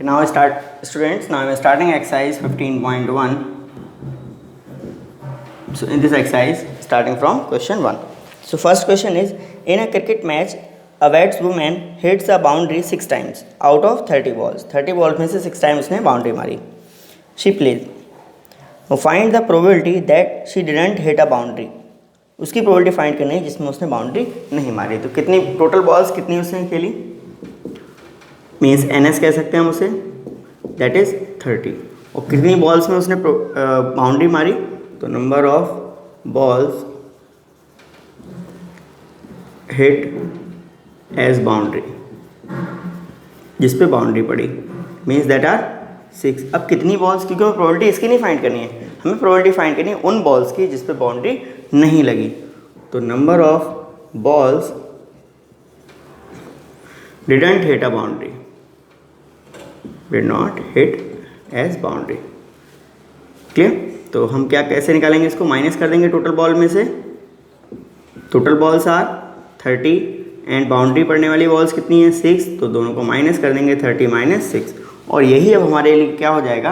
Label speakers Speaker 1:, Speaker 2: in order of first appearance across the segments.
Speaker 1: Now start, students. Now I am starting exercise 15.1. So in this exercise, starting from question 1. So first question is, in a cricket match, a batswoman hits a boundary 6 times out of 30 balls. 30 balls में से 6 times उसने boundary मारी. She plays. Now find the probability that she didn't hit a boundary. उसकी probability find करनी है जिसमें उसने boundary नहीं मारी. तो कितनी total balls कितनी उसने खेली? मीन्स NS कह सकते हैं हम उसे, दैट इज 30. और कितनी बॉल्स में उसने बाउंड्री मारी? तो number of balls hit as boundary, जिस पे बाउंड्री पड़ी, मीन्स दैट आर 6. अब कितनी बॉल्स, क्योंकि हमें प्रोबेबिलिटी इसकी नहीं फाइंड करनी है, हमें प्रोबेबिलिटी फाइंड करनी है उन बॉल्स की जिस पे बाउंड्री नहीं लगी. तो number of balls didn't hit a boundary, did not hit as boundary. Clear? तो हम क्या कैसे निकालेंगे इसको? माइनस कर देंगे टोटल बॉल में से. Total balls are 30 and boundary पड़ने वाली बॉल्स कितनी है? 6. तो दोनों को माइनस कर देंगे, 30 माइनस 6. और यही अब हमारे लिए क्या हो जाएगा?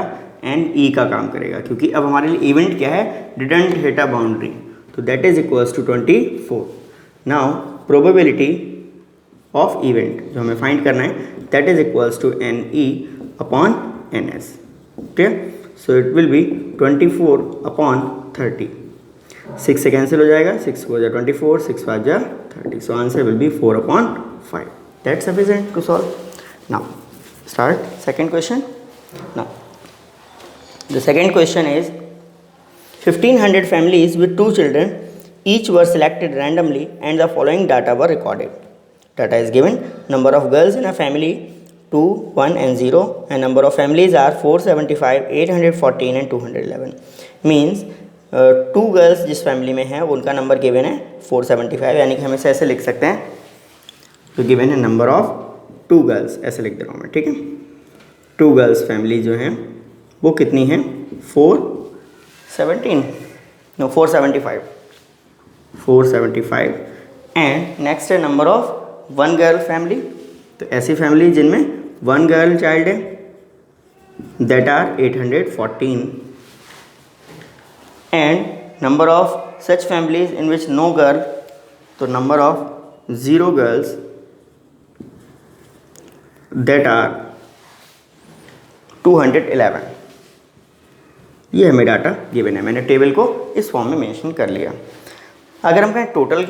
Speaker 1: NE का काम करेगा, क्योंकि अब हमारे लिए इवेंट क्या है? Didn't hit a boundary. तो that is equals to 24. Now probability of event जो हमें फाइंड करना है, that is equals to NE upon NS. clear? So it will be 24 upon 30. 6 से कैंसिल हो जाएगा, 6 हो जाए 24, 6 5 जा 30. So answer will be 4 upon 5. That's sufficient to solve. Now start second question. Now the second question is, 1500 families with 2 children each were selected randomly and the following data were recorded. Data is given: number of girls in a family 2, 1 and 0, and number of families are 475, 814 and 211. Means 2 girls जिस family में है उनका number given है 475, यानी कि हम इसे ऐसे लिख सकते हैं. तो गिवन है नंबर ऑफ 2 गर्ल्स, ऐसे लिख दे रहा हूँ मैं, ठीक है. 2 गर्ल्स फैमिली जो है वो कितनी है? 475 एंड नेक्स्ट है नंबर ऑफ 1 गर्ल फैमिली. तो ऐसी फैमिली जिनमें 1 गर्ल चाइल्ड है, that are 814. And number of such families in which no girl, तो number of 0 girls, that are 211. ये हमें डाटा गिवन है, मैंने टेबल को इस फॉर्म में मेंशन कर लिया. अगर हम कहें टोटल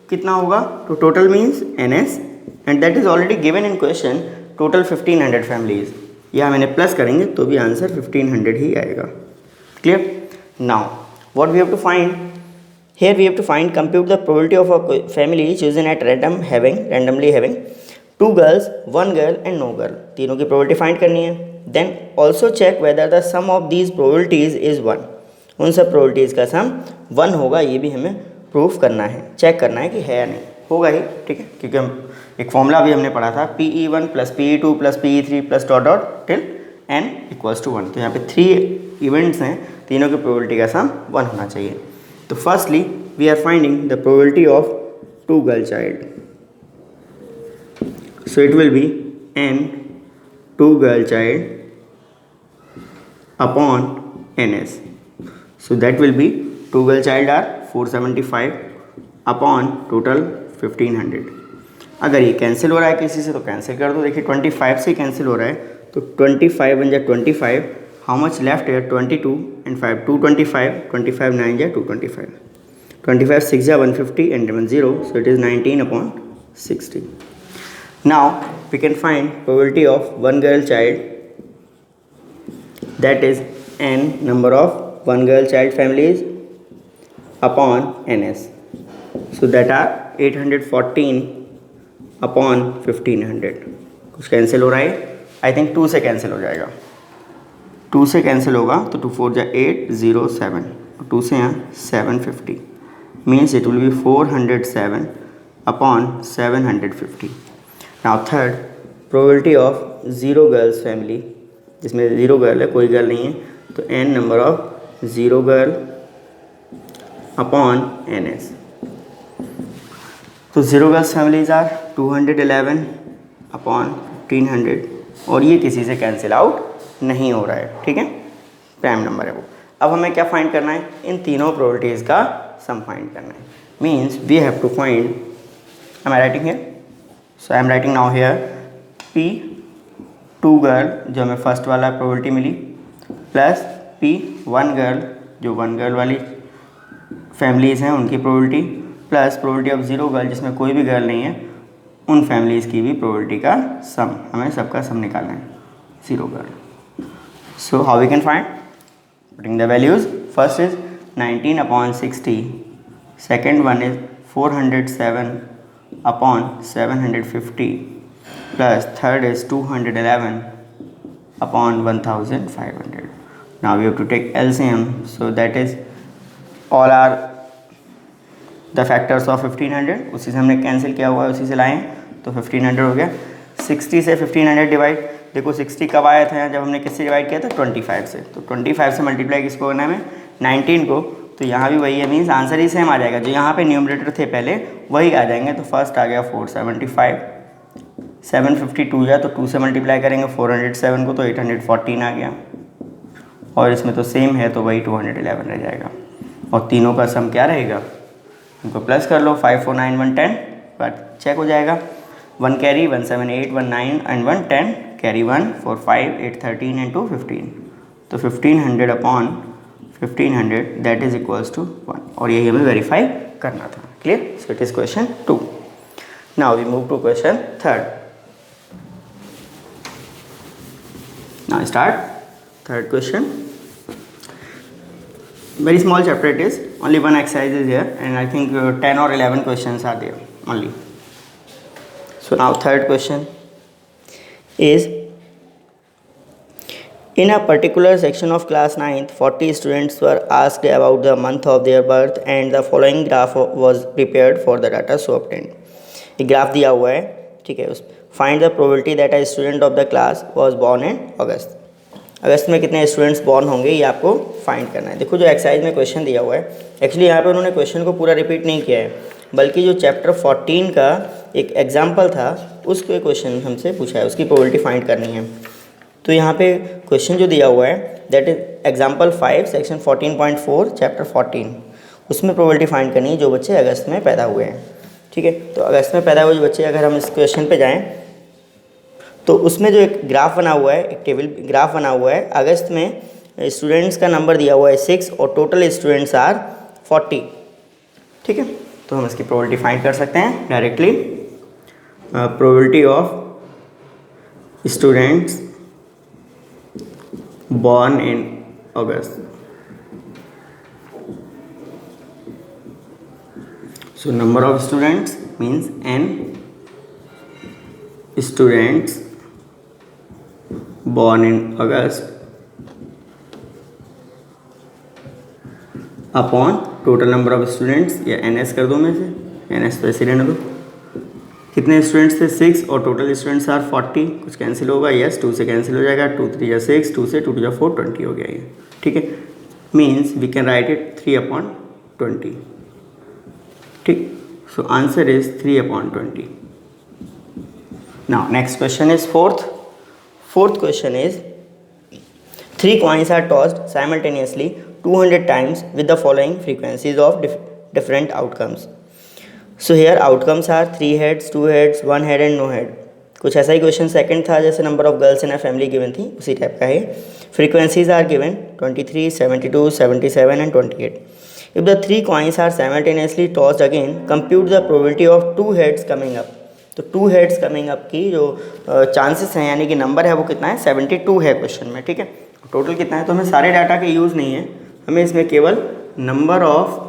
Speaker 1: कितना होगा, तो total means NS and that is already given in question, total 1500 families. यहाँ मैंने प्लस करेंगे तो भी आंसर 1500 ही आएगा. Clear? Now what we have to find here, we have to find compute the probability of a family chosen at randomly having 2 girls, 1 girl and no girl. तीनों की probability find करनी है. Then also check whether the sum of these probabilities is 1. उन सब probabilities का sum 1 होगा, ये भी हमें प्रूफ करना है, चेक करना है कि है या नहीं. होगा ही, ठीक है, क्योंकि हम एक फॉर्मूला भी हमने पढ़ा था, PE1 plus PE2 plus PE3 plus dot dot till n equals to 1. तो यहाँ पे 3 इवेंट्स हैं, तीनों की प्रोबेबिलिटी का सम 1 होना चाहिए. तो firstly we are finding the probability of 2 girl child. So it will be n 2 girl child upon NS. So that will be 2 girl child are 475 upon total 1500. अगर ये कैंसिल हो रहा है किसी से तो कैंसिल कर दो. देखिए 25 से कैंसिल हो रहा है, तो 25 बन जाए 25. हाउ मच लेफ्ट है? 22 एंड 5 225, 25 9 जाए 225, 25 6 जा 150 and 1 0, so it is 19 upon 60. Now we can find probability of 1 girl child, that is n number of 1 girl child families upon NS. So that are 814 upon 1500. कुछ cancel हो रहा है, I think 2 से cancel हो जाएगा. 2 से cancel होगा तो 2 4 जा 807, 2 से यहाँ 750, means it will B 407 upon 750. Now third, probability of 0 girls family, जिसमें 0 गर्ल है, कोई गर्ल नहीं है, तो n number of 0 girl upon NS. तो 0 गर्ल्स फैमिलीज आर 211 अपॉन 1500. और ये किसी से कैंसिल आउट नहीं हो रहा है, ठीक है, प्राइम नंबर है वो। अब हमें क्या फाइंड करना है, इन तीनों प्रोबेबिलिटीज़ का सम फाइंड करना है। Means we have to find, I am writing here, so I am writing now here P 2 girl जो हमें फर्स्ट वाला प्रोबेबिलिटी मिली, प्लस P 1 गर्ल जो 1 गर्ल वाली फैमिलीज़ हैं उनकी probability, plus probability of 0 girl जिसमें कोई भी गर्ल नहीं है उन फैमिलीज़ की भी प्रोबेबिलिटी का सम, हमें सबका सम निकालना है 0 girl. So how we can find, putting the values, first is 19 upon 60, second one is 407 upon 750, plus third is 211 upon 1500. Now we have to take LCM, so that is all are the factors of 1500, उसी से हमने cancel किया हुआ है, उसी से लाए हैं, तो 1500 हो गया। 60 से 1500 डिवाइड, देखो 60 कब आया था जब हमने किससे डिवाइड किया था, 25 से, तो 25 से मल्टीप्लाई किसको करना है, 19 को, तो यहाँ भी वही है, मीन्स आंसर ही सेम आ जाएगा, जो यहाँ पे न्यूमरेटर थे पहले वही आ जाएंगे। तो फर्स्ट आ गया 475, 752 जाए तो 2 से मल्टीप्लाई करेंगे 407 को, तो 814 आ गया, और इसमें तो सेम है तो वही 211 रह जाएगा। और तीनों का सम क्या रहेगा, इनको प्लस कर लो, 5 4 9 1 10, बट चेक हो जाएगा, 1 कैरी 1 7 8 1 9 एंड 1 10, कैरी 1 4 5 8 13 एंड 2 15, तो 1500 upon 1500 that is equals to 1, और यही हमें वेरीफाई करना था। Clear, so it is question 2। Now we move to question 3rd। Now start third question. Very small chapter it is. Only one exercise is here, and I think 10 or 11 questions are there only. So now third question is, in a particular section of class 9th, 40 students were asked about the month of their birth, and the following graph was prepared for the data so obtained. एक graph दिया हुआ है, ठीक है, उस find the probability that a student of the class was born in August. अगस्त में कितने स्टूडेंट्स बॉर्न होंगे ये आपको फाइंड करना है। देखो जो एक्सरसाइज में क्वेश्चन दिया हुआ है, एक्चुअली यहाँ पे उन्होंने क्वेश्चन को पूरा रिपीट नहीं किया है, बल्कि जो चैप्टर 14 का एक एग्जाम्पल था उसको क्वेश्चन हमसे पूछा है, उसकी प्रोबेबिलिटी फाइंड करनी है। तो यहाँ पे क्वेश्चन जो दिया हुआ है that is example 5 section 14.4 chapter 14, उसमें प्रोबेबिलिटी फाइंड करनी है जो बच्चे अगस्त में पैदा हुए हैं, ठीक है। तो अगस्त में पैदा हुए जो बच्चे, अगर हम इस क्वेश्चन पे जाएं तो उसमें जो एक ग्राफ बना हुआ है, एक टेबल ग्राफ बना हुआ है, अगस्त में स्टूडेंट्स का नंबर दिया हुआ है 6 और टोटल स्टूडेंट्स आर 40, ठीक है। तो हम इसकी प्रोबेबिलिटी फाइंड कर सकते हैं directly, probability of students born in August. So number of students means n students born in August upon total number of students, या NS कर दो में से, NS तो ऐसे रहने दो। कितने स्टूडेंट्स थे 6 और टोटल स्टूडेंट्स आर 40, कुछ कैंसिल होगा, यस 2 से कैंसिल हो जाएगा, 2 3 6, 2 से 2 2 4 20 हो गया ये, ठीक है। Means we can write it 3/20, ठीक। So answer is 3/20. Now next question is fourth. Fourth question is, 3 coins are tossed simultaneously 200 times with the following frequencies of different outcomes. So here outcomes are 3 heads, 2 heads, 1 head and no head. कुछ ऐसा ही question second था, जैसे number of girls in a family given थी उसी type का है। Frequencies are given 23, 72, 77 and 28. If the 3 coins are simultaneously tossed again, compute the probability of 2 heads coming up. तो 2 heads coming up की जो chances हैं, यानी कि नंबर है वो कितना है, 72 है क्वेश्चन में, ठीक है। टोटल कितना है, तो हमें सारे डाटा के यूज़ नहीं है, हमें इसमें केवल number of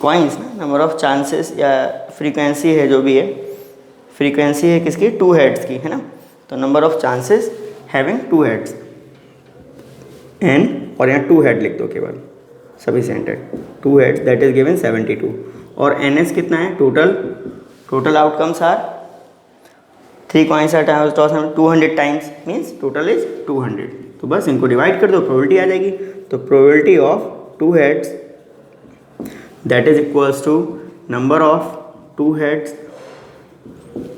Speaker 1: coins, number of chances या फ्रीक्वेंसी है, जो भी है फ्रीक्वेंसी है किसकी, 2 हेड्स की, है ना। तो number of chances having 2 heads n, और यहाँ 2 हेड लिख दो केवल, सफिशिएंट है, 2 हेड्स दैट इज गिवन 72। और NS कितना है, total outcomes are 3 coins are toss 200 times, means total is 200। तो बस इनको डिवाइड कर दो, प्रोबेबिलिटी आ जाएगी। तो probability of 2 heads that is equals to number of 2 heads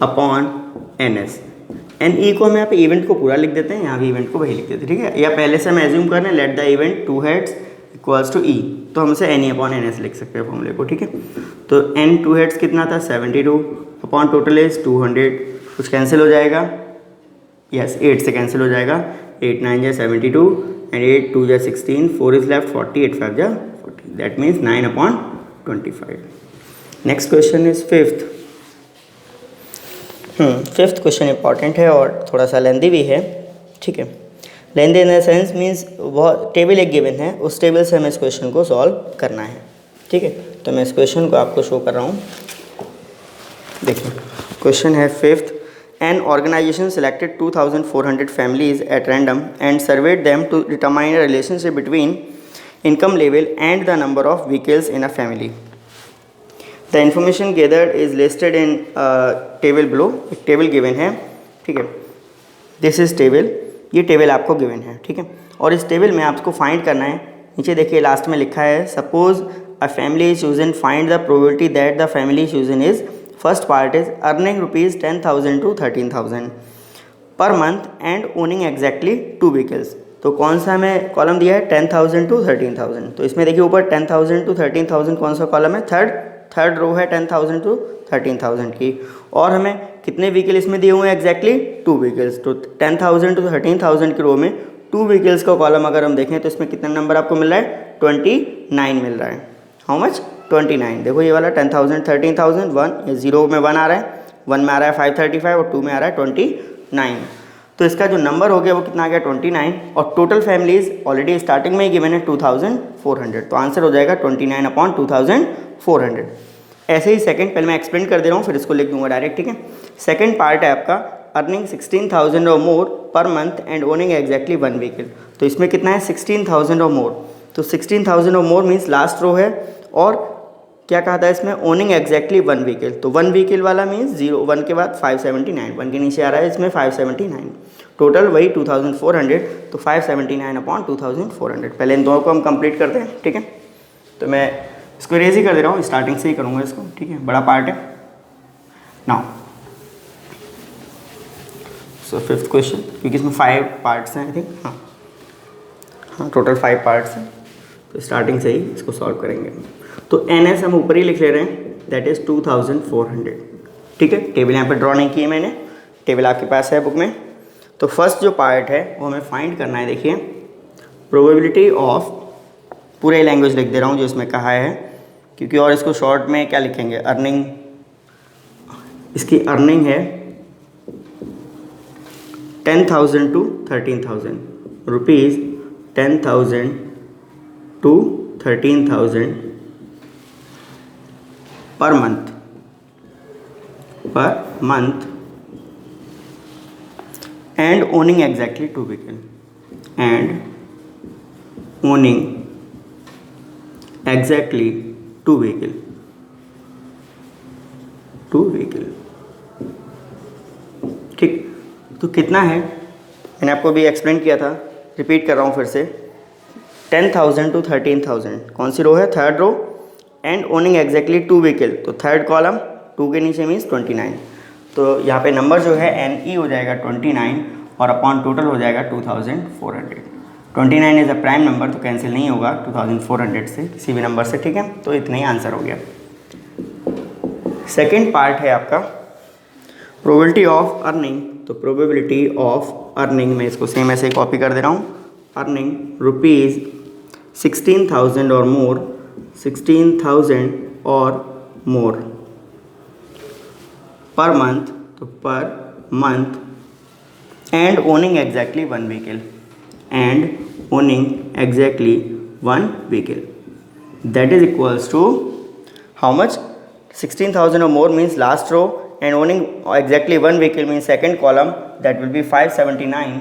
Speaker 1: upon NS। N e को हम यहाँ पे इवेंट को पूरा लिख देते हैं, यहाँ भी इवेंट को वही लिख देते हैं, ठीक है। या पहले से हम एज्यूम कर रहे हैं let the event 2 heads equals to E, तो हम इसे N E upon N S लिख सकते हैं फॉर्मूले को, ठीक है। तो एन 2 हेड्स कितना था 72 अपॉन टोटल इज 200, कुछ कैंसिल हो जाएगा, यस 8 से कैंसिल हो जाएगा, 8 9 जा 72 एंड 8 2 जा 16, 4 इज लेफ्ट 40, 8 5 जा 40, that means 9 upon 25। Next question is fifth. Fifth question important है और थोड़ा सा लेंदी भी है, ठीक है। लेंदी इन द सेंस मीन्स बहुत टेबल एक गिवन है, उस टेबल से हमें इस क्वेश्चन को सॉल्व करना है, ठीक है। तो मैं इस क्वेश्चन को आपको शो कर रहा हूँ, देखिए क्वेश्चन है fifth. An organisation selected 2400 families at random and surveyed them to determine a relationship between income level and the number of vehicles in a family. The information gathered is listed in table below. एक table given है, ठीक है। This is table, ये table आपको given है, ठीक है। और इस टेबल में आपको फाइंड करना है, नीचे देखिए लास्ट में लिखा है suppose a family is chosen, find the probability that the family chosen is, first part is earning rupees 10,000 to 13,000 पर month and owning exactly 2 vehicles. तो कौन सा हमें कॉलम दिया है 10,000 to 13,000, तो इसमें देखिए ऊपर 10,000 to 13,000 कौन सा कॉलम है, थर्ड रो है 10,000 to 13,000 की। और हमें कितने व्हीकल इसमें दिए हुए हैं एग्जैक्टली 2 व्हीकल्स। तो 10,000 to 13,000 की रो में 2 व्हीकल्स का कॉलम अगर हम देखें तो इसमें कितना नंबर आपको मिल रहा है 29 मिल रहा है। How much 29। देखो ये वाला 10,000 13,000 1 0 में 1 आ रहा है, 1 में आ रहा है 535 और 2 में आ रहा है 29। तो इसका जो नंबर हो गया वो कितना आ गया 29 और टोटल फैमिलीज ऑलरेडी स्टार्टिंग में ही गिवन है 2400, तो आंसर हो जाएगा 29 अपॉन 2400। ऐसे ही सेकंड, पहले मैं एक्सप्लेन कर दे रहा हूँ फिर इसको लिख दूंगा डायरेक्ट, ठीक है। सेकंड पार्ट है आपका अर्निंग 16,000 और more per month and owning exactly 1 vehicle. तो इसमें कितना है 16,000 और मोर, तो 16,000 और मोर मीन्स लास्ट रो है और क्या कहा था इसमें ओनिंग एग्जैक्टली 1 व्हीकल। तो 1 व्हीकल वाला मीन्स 0 1 के बाद 579, 1 के नीचे आ रहा है इसमें 579, टोटल वही 2400, तो 579 अपॉन 2400। पहले इन दोनों को हम कंप्लीट करते हैं, ठीक है। तो मैं इसको रेज ही कर दे रहा हूँ, स्टार्टिंग से ही करूँगा इसको, ठीक है, बड़ा पार्ट है। नाउ सो फिफ्थ क्वेश्चन, क्योंकि इसमें 5 पार्ट्स हैं आई थिंक, हाँ टोटल 5 पार्ट्स हैं, तो स्टार्टिंग से ही इसको सॉल्व करेंगे। तो एन एस हम ऊपर ही लिख ले रहे हैं, दैट इज़ 2400, ठीक है। टेबल यहाँ पे ड्रॉ नहीं की है मैंने, टेबल आपके पास है बुक में। तो फर्स्ट जो पार्ट है वो हमें फाइंड करना है, देखिए प्रोबेबिलिटी ऑफ, पूरे लैंग्वेज लिख दे रहा हूँ जो इसमें कहा है, क्योंकि और इसको शॉर्ट में क्या लिखेंगे अर्निंग, इसकी अर्निंग है 10,000 to 13,000 रुपीज़, 10,000 to 13,000 पर month and owning exactly 2 vehicle, and owning exactly 2 vehicle, ठीक। तो कितना है मैंने आपको भी एक्सप्लेन किया था, रिपीट कर रहा हूँ फिर से, 10,000 to 13,000 कौन सी रो है, third row, and owning exactly 2 vehicle, तो थर्ड कॉलम 2 के नीचे मीन्स 29। तो यहाँ पे नंबर जो है एन ई हो जाएगा 29 और अपॉन टोटल हो जाएगा 2400। 29 इज़ अ प्राइम नंबर, तो कैंसिल नहीं होगा 2400 से किसी भी नंबर से, ठीक है। तो इतना ही आंसर हो गया। सेकेंड पार्ट है आपका प्रोबेबिलिटी ऑफ अर्निंग। तो प्रोबेबिलिटी ऑफ अर्निंग में इसको सेम ऐसे कॉपी कर दे रहा हूँ, अर्निंग रुपीज़ 16,000 और मोर, 16,000 और मोर पर मंथ, तो per month and owning exactly 1 vehicle, and owning exactly 1 vehicle, that is equals to how much 16,000 or more means last row and owning exactly 1 vehicle means second column, that will be 579.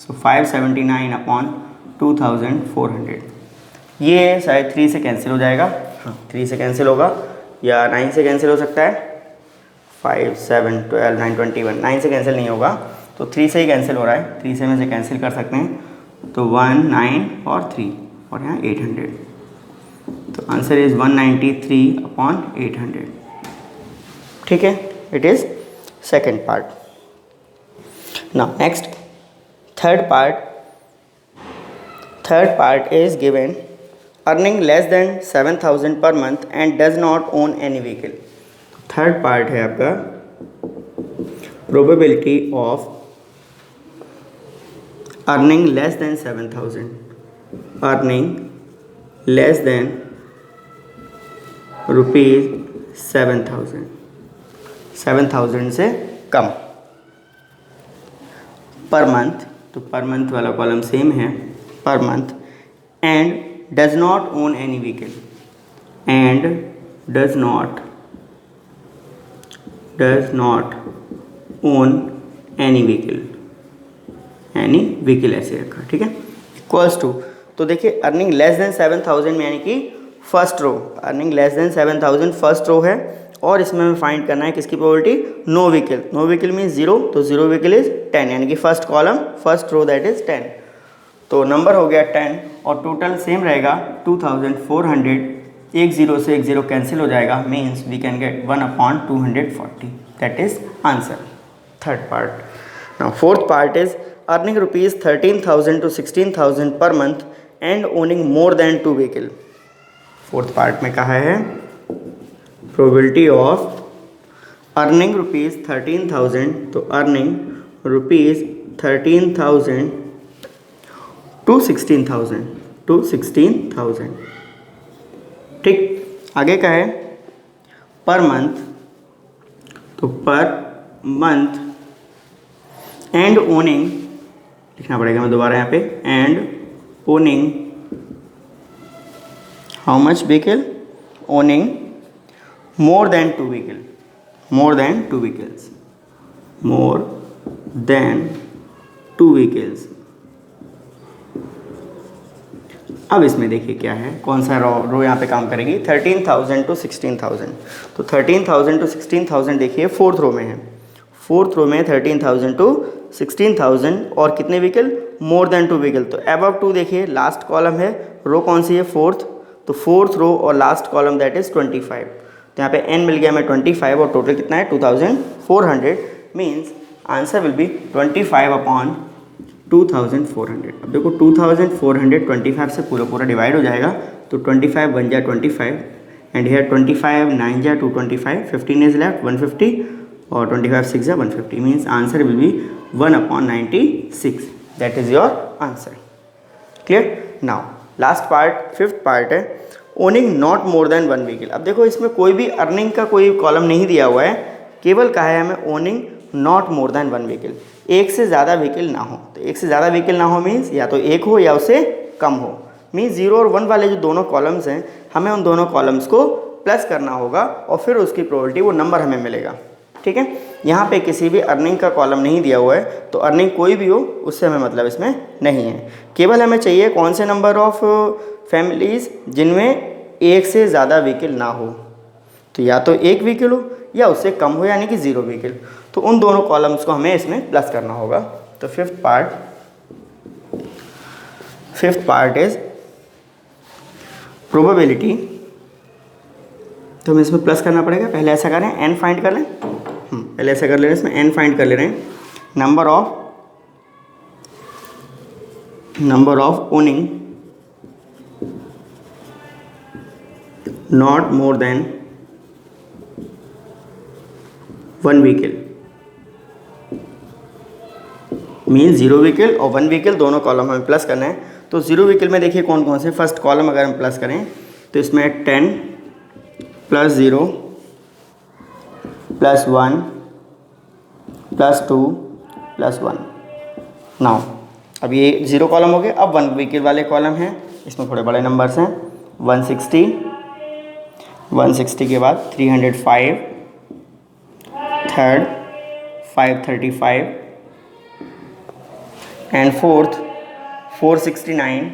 Speaker 1: So 579 upon 2400, ये शायद 3 से cancel हो जाएगा, हाँ 3 से cancel होगा या 9 से कैंसिल हो सकता है, 5 7 12 9 21, 9 से कैंसिल नहीं होगा तो 3 से ही कैंसिल हो रहा है, 3 से में से कैंसिल कर सकते हैं। तो 1 9 और 3 और यहाँ 800, तो आंसर इज़ 193 अपॉन 800, ठीक है। It is second part. Now next, third part is given earning less than 7,000 per month and does not own any vehicle. Third part है आपका probability of earning less than 7,000, earning less than ₹7,000, 7,000 से कम पर month, तो per month वाला column same है, पर month, and does not own any vehicle, and does not own any vehicle ऐसे रखा, ठीक है। इक्वल्स टू, तो देखिए अर्निंग लेस देन 7,000 में यानी कि first row, earning less than 7,000 first row है, और इसमें हमें फाइंड करना है किसकी probability, no vehicle, no vehicle means 0, तो 0 व्हीकल इज 10, यानी कि first column first row that is 10, तो नंबर हो गया 10, और टोटल सेम रहेगा 2,400, एक 0 से एक 0 कैंसिल हो जाएगा, means we can get 1/240, that is answer, third part. Now fourth part is earning ₹13,000 to 16,000 per month and owning more than 2 vehicle. Fourth part में कहा है प्रोबेबिलिटी ऑफ अर्निंग ₹13,000, तो अर्निंग ₹13,000 to 16,000, ठीक। आगे का है पर मंथ, तो पर मंथ एंड ओनिंग लिखना पड़ेगा मैं दोबारा यहाँ पे, and owning how much vehicle, owning more than 2 vehicle, more than 2 vehicles. अब इसमें देखिए क्या है, कौन सा रो यहाँ पे काम करेगी, 13,000 to 16,000, तो 13,000 to 16,000 देखिए फोर्थ रो में है, फोर्थ रो में 13,000 to 16,000 और कितने व्हीकल, मोर देन 2 व्हीकल, तो अबव 2 देखिए लास्ट कॉलम है, रो कौन सी है, फोर्थ, तो फोर्थ रो और लास्ट कॉलम दैट इज 25, तो यहाँ पे n मिल गया हमें 25 और टोटल कितना है 2,400, मीन्स आंसर विल बी 25/2,400। अब देखो 2,400 25 से पूरा डिवाइड हो जाएगा, तो 25 बन जाए 25, एंड हेयर 25 9 जा 225, 15 इज लेफ्ट 150, और 25 6 जा 150, means answer will be 1/96, that is your answer, clear. Now last part, fifth part है owning not more than 1 vehicle. अब देखो इसमें कोई भी अर्निंग का कोई कॉलम नहीं दिया हुआ है, केवल कहा है हमें owning not more than 1 vehicle, एक से ज़्यादा व्हीकल ना हो, तो एक से ज़्यादा व्हीकल ना हो मीन्स या तो एक हो या उससे कम हो, मीन्स 0 और 1 वाले जो दोनों कॉलम्स हैं हमें उन दोनों कॉलम्स को प्लस करना होगा और फिर उसकी प्रोबेबिलिटी वो नंबर हमें मिलेगा, ठीक है। यहाँ पे किसी भी अर्निंग का कॉलम नहीं दिया हुआ है, तो अर्निंग कोई भी हो उससे हमें मतलब इसमें नहीं है, केवल हमें चाहिए कौन से नंबर ऑफ फैमिलीज़ जिनमें एक से ज़्यादा व्हीकल ना हो, तो या तो एक व्हीकल हो या उससे कम हो यानी कि 0 व्हीकल, तो उन दोनों कॉलम्स को हमें इसमें प्लस करना होगा। तो फिफ्थ पार्ट इज प्रोबेबिलिटी, तो हमें इसमें प्लस करना पड़ेगा, पहले ऐसा करें n फाइंड कर लें, पहले ऐसा कर ले रहे हैं, इसमें n फाइंड कर ले रहे हैं, number of owning not more than 1 vehicle, mean 0 vehicle और 1 व्हीकल दोनों कॉलम हमें प्लस करना है। तो 0 व्हीकल में देखिए कौन कौन से, फर्स्ट कॉलम अगर हम प्लस करें तो इसमें 10 + 0 + 1 + 2 + 1। नाउ अब ये 0 कॉलम हो गए, अब 1 व्हीकल वाले कॉलम हैं, इसमें थोड़े बड़े नंबर्स हैं, 160 के बाद 305, third 535 and fourth 469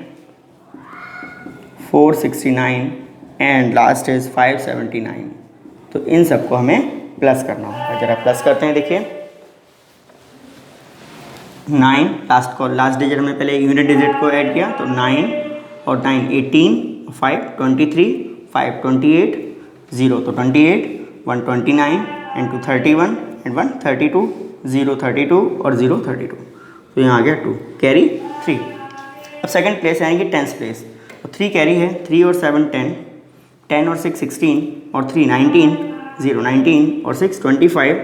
Speaker 1: and last is 579। तो इन सबको हमें प्लस करना होगा, जरा प्लस करते हैं, देखिए 9 लास्ट डिजिट हमने पहले यूनिट डिजिट को ऐड किया, तो 9 और 9 18, 5 23, 5 28, 0 तो 28, 1 29 एंड 2 31 एंड 1 32, 0 32 और 0 32, तो यहाँ आ गया 2, कैरी 3। अब सेकंड प्लेस यानी कि टेंथ प्लेस, तो 3 कैरी है, 3 और 7 10, 10 और 6 16 और 3 19, 0 19 और 6 25,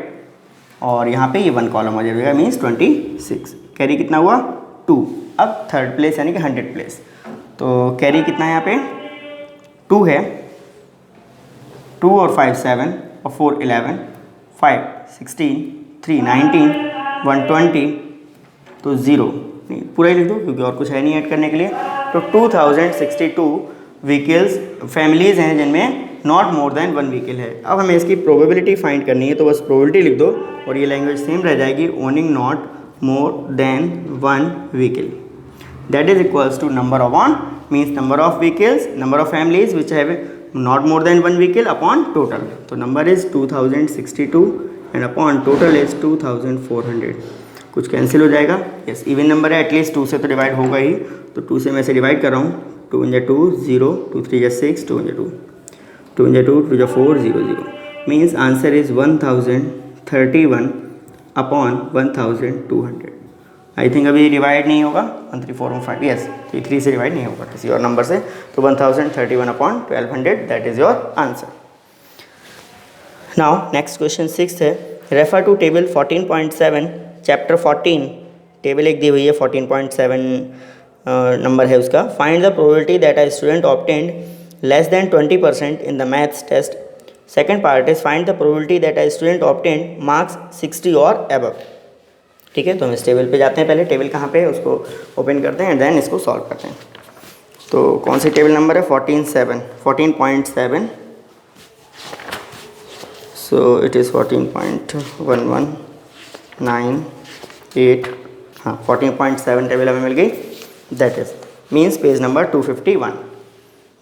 Speaker 1: और यहाँ पे ये 1 कॉलम आ जाएगा मीन्स 26, कैरी कितना हुआ 2। अब थर्ड प्लेस यानी कि 100 प्लेस, तो कैरी कितना है यहाँ पे 2 है, 2 और 5 7 और 4 11, 5 16, 3 19, 120, तो 0 नहीं, पूरा ही लिख दो क्योंकि और कुछ है नहीं ऐड करने के लिए। तो 2062 व्हीकल्स फैमिलीज़ हैं जिनमें नॉट मोर देन 1 व्हीकल है। अब हमें इसकी प्रोबेबिलिटी फाइंड करनी है, तो बस प्रोबेबिलिटी लिख दो और ये लैंग्वेज सेम रह जाएगी, owning not more than 1 vehicle, that is equals to number of on means number of vehicles, number of families which have not more than 1 vehicle upon total. तो number is 2062 and upon total is 2400। कुछ cancel हो जाएगा, yes even number है, at least 2 से तो divide होगा ही, तो 2 से मैं से डिवाइड कर रहा हूँ, 2 × 2 0, 2 3 6, 2 × 2, 2 × 2 2 4 0 0, means answer is 1031 upon 1200। I think अभी डिवाइड नहीं होगा 1 3 4 5, यस तो 3 से डिवाइड नहीं होगा किसी और नंबर से, तो 1031 upon 1200, that is your answer. Now next question 6 है, refer to table 14.7 chapter 14, table एक दी हुई है 14.7 नंबर है उसका। Find the probability that a student obtained less than 20% in the maths test. Second part is find the probability that a student obtained marks 60 और above. ठीक है, तो हम इस टेबल पे जाते हैं, पहले टेबल कहाँ पे है उसको ओपन करते हैं एंड देन इसको सॉल्व करते हैं। तो कौन सी टेबल नंबर है 14.7, सो इट इज़ 14.1198, हाँ 14.7 टेबल हमें मिल गई, that is means page number 251,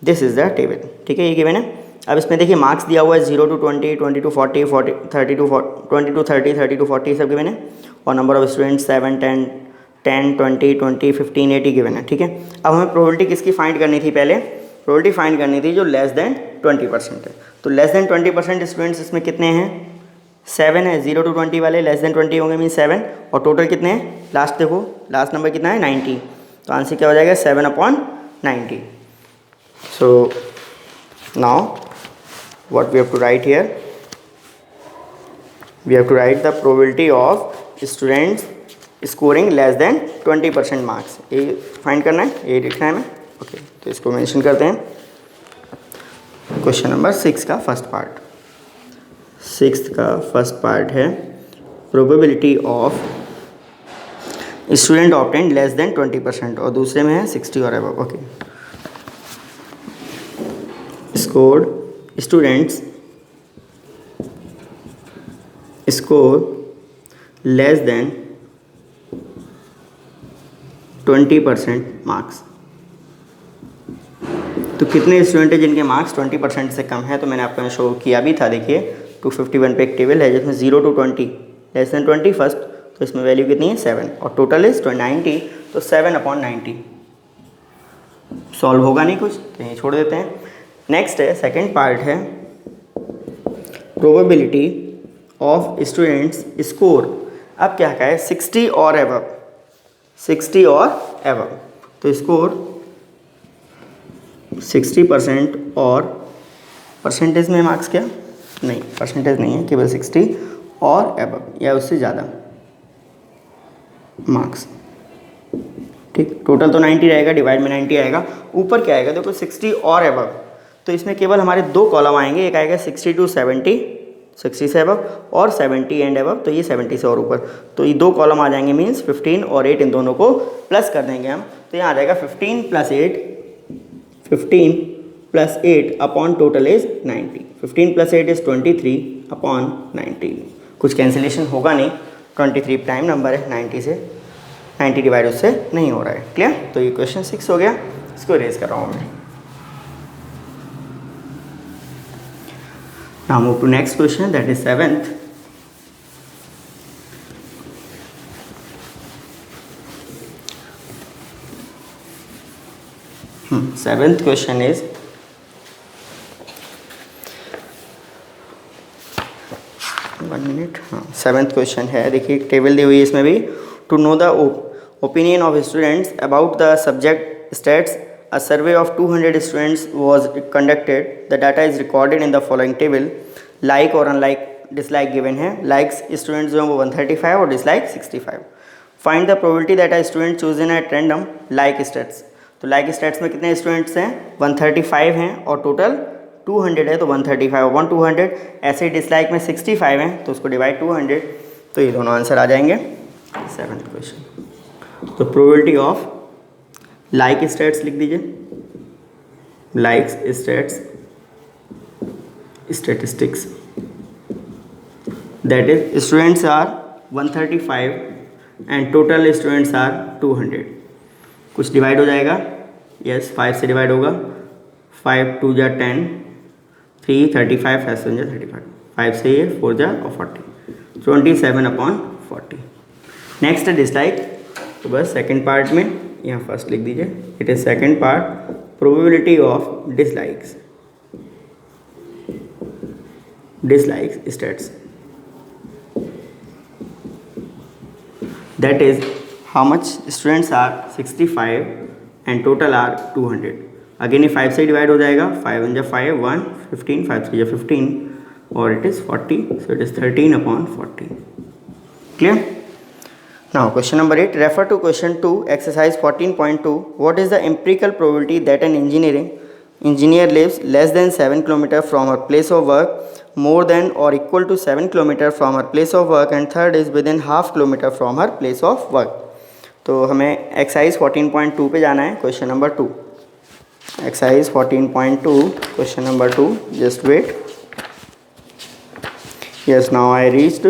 Speaker 1: this is the table. ठीक है, ये गिवन है। अब इसमें देखिए मार्क्स दिया हुआ है 0 to 20, 20 to 40, 30 to 30, 30 to 40 सब गिवन है, और नंबर ऑफ स्टूडेंट्स 7 10 10 20 20 15 80 गिवन है। ठीक है, अब हमें प्रोबेबिलिटी किसकी फाइंड करनी थी, पहले प्रोबेबिलिटी फाइंड करनी थी जो लेस देन 20% है। तो लेस देन 20% स्टूडेंट्स इसमें कितने हैं, 7 है, 0 to 20 वाले लेस देन 20 होंगे मीन 7, और टोटल कितने हैं, लास्ट देखो लास्ट नंबर कितना है 90, तो आंसर क्या हो जाएगा 7/90। So now what we have to write here, we have to write the probability of students scoring less than 20% marks। ये फाइंड करना है, ये लिखना है हमें। ओके, तो इसको मेंशन करते हैं। क्वेश्चन नंबर 6 का फर्स्ट पार्ट, 6th का फर्स्ट पार्ट है probability of student obtained less than 20%, और दूसरे में है 60 और above. Okay, scored students score less than 20% marks. तो कितने स्टूडेंट हैं जिनके मार्क्स 20% से कम है, तो मैंने आपको शो किया भी था, देखिए 251 पे एक टेबल है जिसमें 0 to 20 लेस देन 20 फर्स्ट, तो इसमें वैल्यू कितनी है 7, और टोटल इज 90, तो 7/90। सॉल्व होगा नहीं कुछ, तो यहीं छोड़ देते हैं। नेक्स्ट है सेकेंड पार्ट है प्रोबेबिलिटी ऑफ स्टूडेंट्स स्कोर। अब क्या है 60 और अबव, 60 और अबव, तो स्कोर 60% और परसेंटेज में मार्क्स क्या नहीं, परसेंटेज नहीं है, केवल 60 और अबव या उससे ज़्यादा मार्क्स। ठीक, टोटल तो 90 रहेगा, डिवाइड में 90 आएगा, ऊपर क्या आएगा देखो 60 और अबव, तो इसमें केवल हमारे 2 कॉलम आएंगे, एक आएगा 60 to 70, 60 से अबव, और 70 एंड अबव, तो ये 70 से और ऊपर, तो ये 2 कॉलम आ जाएंगे मीन्स 15 और 8, इन दोनों को प्लस कर देंगे हम, तो यहाँ आ जाएगा 15 + 8 upon total is 90, 15 + 8 is 23 upon 90। कुछ कैंसिलेशन होगा नहीं, 23 प्राइम नंबर है, 90 से 90 डिवाइड उससे नहीं हो रहा है। क्लियर, तो ये क्वेश्चन 6 हो गया, इसको रेज कर रहा हूँ मैं। Now move to next question, that is 7th. Seventh question is 7th question है, देखिए टेबल दी हुई है इसमें भी। To know the opinion of students about the subject states a survey of 200 students was conducted, the data is recorded in the following table. Like और unlike dislike given है। Likes students जो हैं वो 135 और dislike 65। Find the probability that a student chosen at random like states. तो like states में कितने students हैं, 135 हैं और टोटल 200 है, तो 135 और 200। ऐसे ही डिसलाइक में 65 हैं तो उसको डिवाइड 200, तो ये दोनों आंसर आ जाएंगे। 7th क्वेश्चन, तो प्रोबेबिलिटी ऑफ लाइक स्टेट्स लिख दीजिए, likes states statistics, that is students are 135 and total students are 200। कुछ डिवाइड हो जाएगा, यस 5 से डिवाइड होगा, 5 2 जा 10, 3 35, 5 7 जा 35, 5 से ये 4 जा और 40, 27/40। नेक्स्ट है डिसलाइक, तो बस सेकंड पार्ट में यहाँ फर्स्ट लिख दीजिए, it is second part, probability of dislikes states, that is how much students are 65 and total are 200। Again ये 5 से डिवाइड हो जाएगा, 5 1 जा 5 1 15, 5 3 जा 15 और it is 40, so it is 13/40। Clear. Now question number 8, refer to question 2 exercise 14.2। What is the empirical probability that an engineer lives less than 7 kilometre from her place of work, more than or equal to 7 kilometer from her place of work, and third is within half kilometer from her place of work। तो हमें exercise 14.2 पे जाना है, question number 2। Exercise 14.2 question number 2, just wait, yes now I reached.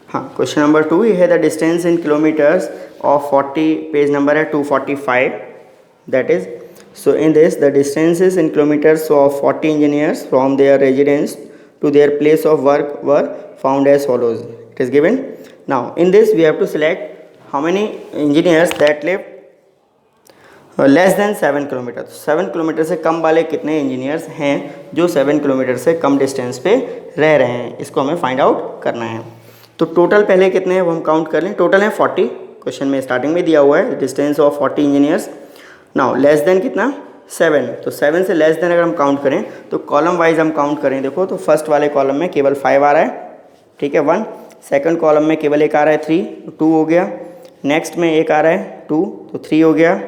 Speaker 1: हाँ, question number 2 ये है, the distance in kilometres of 40, page number है 245, that is, so in this the distances in kilometres of 40 engineers from their residence to their place of work were found as follows, it is given। now in this we have to select how many engineers that live less than 7 kilometre. 7 kilometre से कम वाले कितने engineers हैं जो 7 kilometre से कम distance पे रह रहे हैं, इसको हमें फाइंड आउट करना है। तो टोटल पहले कितने हैं वो हम काउंट कर लें। टोटल है 40, क्वेश्चन में स्टार्टिंग में दिया हुआ है distance of 40 engineers. Now less than कितना, 7, तो 7 से लेस देन अगर हम काउंट करें तो कॉलम वाइज हम काउंट करें, देखो तो फर्स्ट वाले कॉलम में केवल 5 आ रहा है, ठीक है 1, सेकंड कॉलम में केवल एक आ रहा है 3, तो 2 हो गया, नेक्स्ट में एक आ रहा है 2, तो 3 हो गया,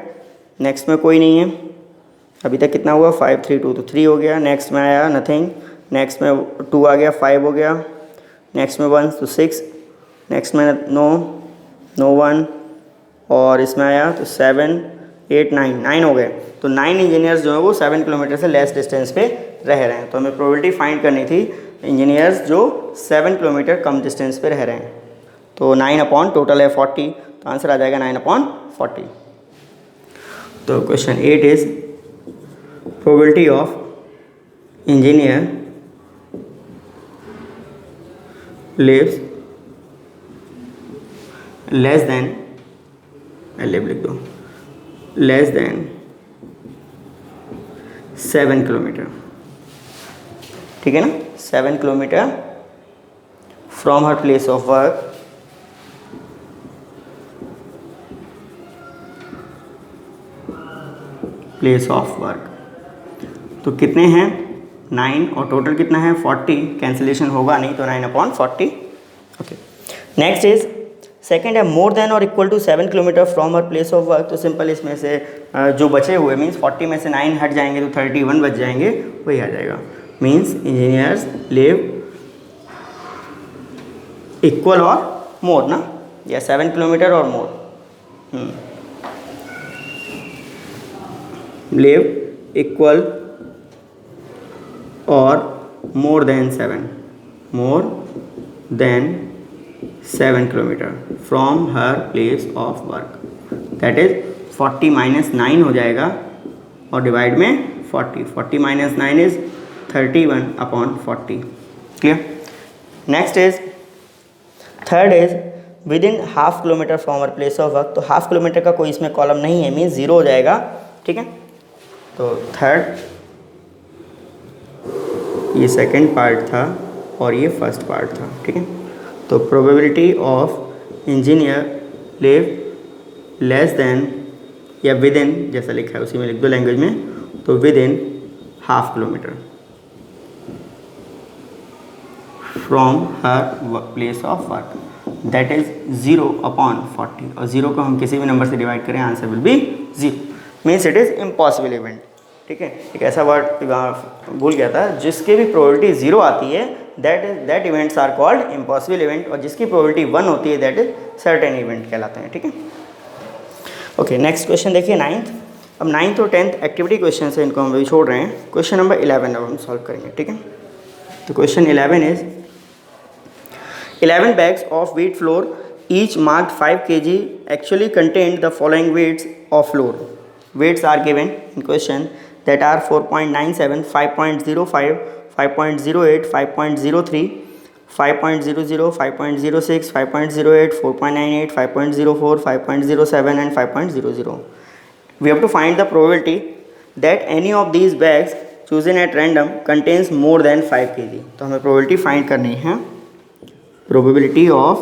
Speaker 1: नेक्स्ट में कोई नहीं है, अभी तक कितना हुआ 5 3 2, तो 3 हो गया, नेक्स्ट में आया नथिंग, नेक्स्ट में 2 आ गया 5 हो गया, नेक्स्ट में 1 तो 6, नेक्स्ट में नो 1 और इसमें आया तो 7 8 9 हो गए। तो 9 इंजीनियर्स जो है वो 7 किलोमीटर से लेस डिस्टेंस पे रह रहे हैं। तो हमें प्रोबेबिलिटी फाइंड करनी थी इंजीनियर्स जो 7 किलोमीटर कम डिस्टेंस पे रह रहे हैं। तो 9 टोटल है 40, तो आंसर आ जाएगा 9/40। तो question 8 is probability of engineer lives less than, लिख दो, लेस देन 7 किलोमीटर, ठीक है ना, 7 kilometre from her place of work, place of work. तो कितने हैं 9 और टोटल कितना है 40, कैंसिलेशन होगा नहीं तो 9/40। ओके, नेक्स्ट इज सेकेंड है मोर देन और equal to 7 kilometre from her place of work. तो सिंपल इसमें से जो बचे हुए मीन्स 40 में से 9 हट जाएंगे तो 31 बच जाएंगे, वही आ जाएगा। मीन्स इंजीनियर्स लिव इक्वल और मोर ना, या 7 किलोमीटर और मोर, लिव इक्वल और more than 7 kilometre from her place of work, that is 40 - 9 हो जाएगा और डिवाइड में 40 - 9 is 31/40। Clear. Next is third is with in half kilometre from her place of work. तो हाफ किलोमीटर का कोई इसमें कॉलम नहीं है, मीन्स 0 हो जाएगा, ठीक है। तो थर्ड ये सेकंड पार्ट था और ये फर्स्ट पार्ट था, ठीक है। तो तो probability of engineer live less than या विद इन, जैसा लिखा है उसी में लिख दो लैंग्वेज में, तो with in half kilometre from her place of work, that is 0/40, और 0 को हम किसी भी नंबर से डिवाइड करें answer will B 0, means it is impossible event. ठीक है, एक ऐसा वर्ड भूल गया था, जिसके भी प्रोबेबिलिटी 0 आती है that events are called impossible event, और जिसकी प्रोबेबिलिटी 1 होती है दैट इज सर्टेन इवेंट कहलाते हैं। ठीक है, ओके नेक्स्ट क्वेश्चन देखिए 9th। अब 9th और 10th एक्टिविटी क्वेश्चन है, इनको हम अभी छोड़ रहे हैं। क्वेश्चन नंबर 11 अब हम सॉल्व करेंगे। ठीक है, तो question 11 is 11 bags of wheat flour each marked 5 kg actually contained the following weights of flour. Weights are given in question that are 4.97, 5.05, 5.08, 5.03, 5.00, 5.06, 5.08, 4.98, 5.04, 5.07 and 5.00. We have to find the probability that any of these bags chosen at random contains more than 5 kg. तो हमें probability find करनी है, probability of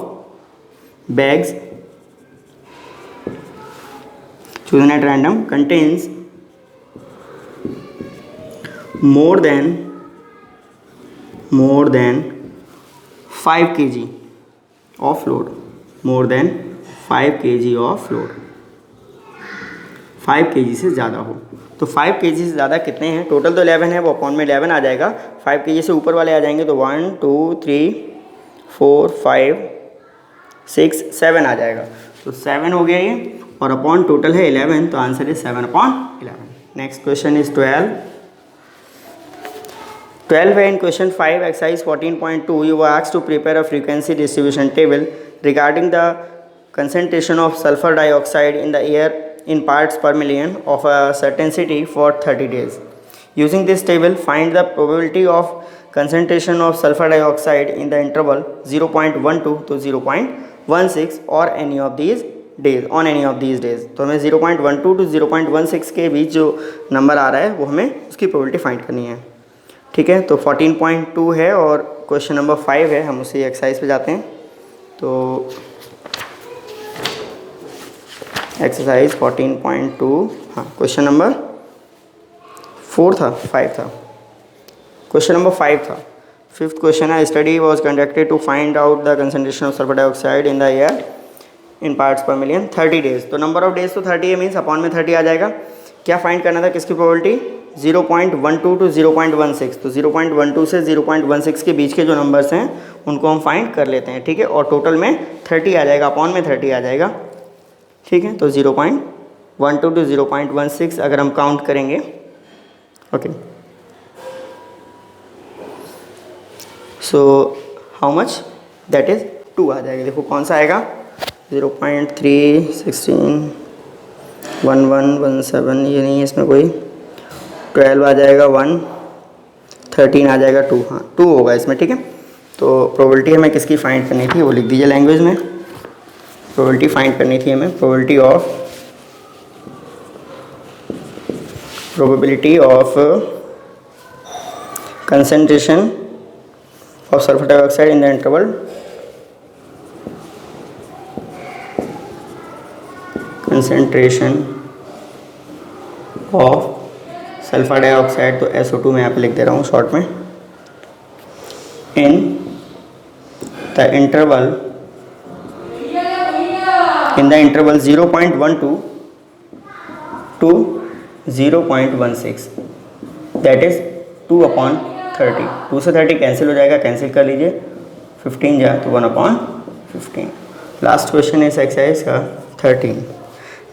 Speaker 1: bags chosen at random contains more than 5 kg of flour, more than 5 kg of flour, 5 kg से ज़्यादा हो। तो 5 kg से ज़्यादा कितने हैं? टोटल तो 11 है, वो अपॉन में 11 आ जाएगा, 5 kg से ऊपर वाले आ जाएंगे तो 1 2 3 4 5 6 7 आ जाएगा, तो 7 हो गया ये, और अपॉन टोटल है 11, तो answer is 7/11। Next question is 12 है। In question 5 exercise 14.2 you were asked to prepare a frequency distribution table regarding the concentration of sulfur dioxide in the air in parts per million of a certain city for 30 days. Using this table, find the probability of concentration of sulfur dioxide in the interval 0.12 to 0.16 or any of these days, on any of these days. तो हमें 0.12 to 0.16 के बीच जो number आ रहा है वो हमें उसकी probability find करनी है। ठीक है, तो 14.2 है और क्वेश्चन नंबर 5 है, हम उसी एक्सरसाइज पे जाते हैं। तो एक्सरसाइज 14.2, हाँ क्वेश्चन नंबर 4 था, 5 था, क्वेश्चन नंबर 5 था। 5th क्वेश्चन है, study was conducted to find out the concentration of sulphur dioxide in the air in parts per million 30 days. तो नंबर ऑफ डेज तो 30 है, मीन्स अपॉन में 30 आ जाएगा। क्या फाइंड करना था, किसकी प्रोबेबिलिटी? 0.12 टू 0.16, तो 0.12 से 0.16 के बीच के जो नंबर्स हैं उनको हम फाइंड कर लेते हैं। ठीक है, और टोटल में 30 आ जाएगा, अपॉन में 30 आ जाएगा। ठीक है, तो 0.12 टू 0.16 अगर हम काउंट करेंगे, okay, so how much, that is 2 आ जाएगा। देखो कौन सा आएगा, 0.3 16 11 17, ये नहीं है इसमें कोई, 12 आ जाएगा, 1 13 आ जाएगा, 2, हाँ 2 होगा इसमें। ठीक है, तो प्रोबेबिलिटी हमें किसकी फाइंड करनी थी वो लिख दीजिए लैंग्वेज में। प्रोबेबिलिटी फाइंड करनी थी हमें, probability of concentration of sulphur dioxide in the interval concentration of sulphur dioxide, तो SO2 मैं यहाँ पे लिख दे रहा हूँ शॉर्ट में, in the interval 0.12 to 0.16, that is 2/30। 2 से 30 कैंसिल हो जाएगा, कैंसिल कर लीजिए, 15 जाए तो 1/15। लास्ट क्वेश्चन इस एक्सरसाइज का 13,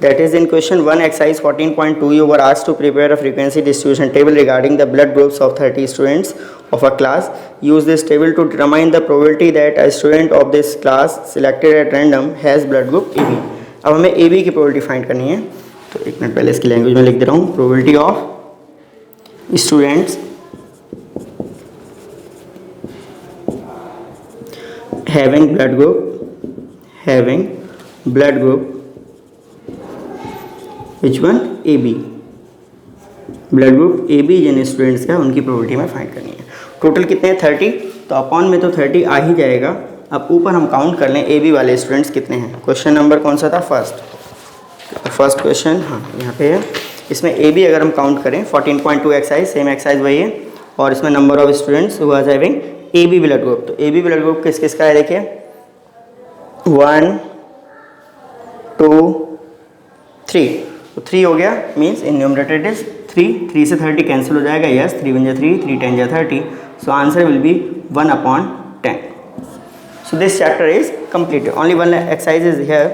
Speaker 1: that is in question 1 exercise 14.2 you were asked to prepare a frequency distribution table regarding the blood groups of 30 students of a class. Use this table to determine the probability that a student of this class selected at random has blood group AB. अब हमें AB की probability find करनी है, तो एक minute पहले इसकी language में लिख दे रहा हूँ। probability of students having blood group which one AB, blood group AB जिन स्टूडेंट्स का उनकी प्रोबेबिलिटी में फाइंड करनी है। टोटल कितने हैं 30, तो अपॉन में तो 30 आ ही जाएगा, अब ऊपर हम काउंट कर लें ए बी वाले स्टूडेंट्स कितने हैं। क्वेश्चन नंबर कौन सा था, फर्स्ट क्वेश्चन, हाँ यहाँ पे है। इसमें ए बी अगर हम काउंट करें 14.2 एक्सरसाइज, सेम एक्सरसाइज वही है, और इसमें number of students who are having A B blood group. तो ए बी ब्लड ग्रुप किस किस का है देखिए, 1 2 3, तो 3 हो गया, means in numerator it is 3 से 30 कैंसिल हो जाएगा, yes 3 × 3 3 × 10 30, so answer will B 1/10। So this chapter is completed. Only one exercise is here.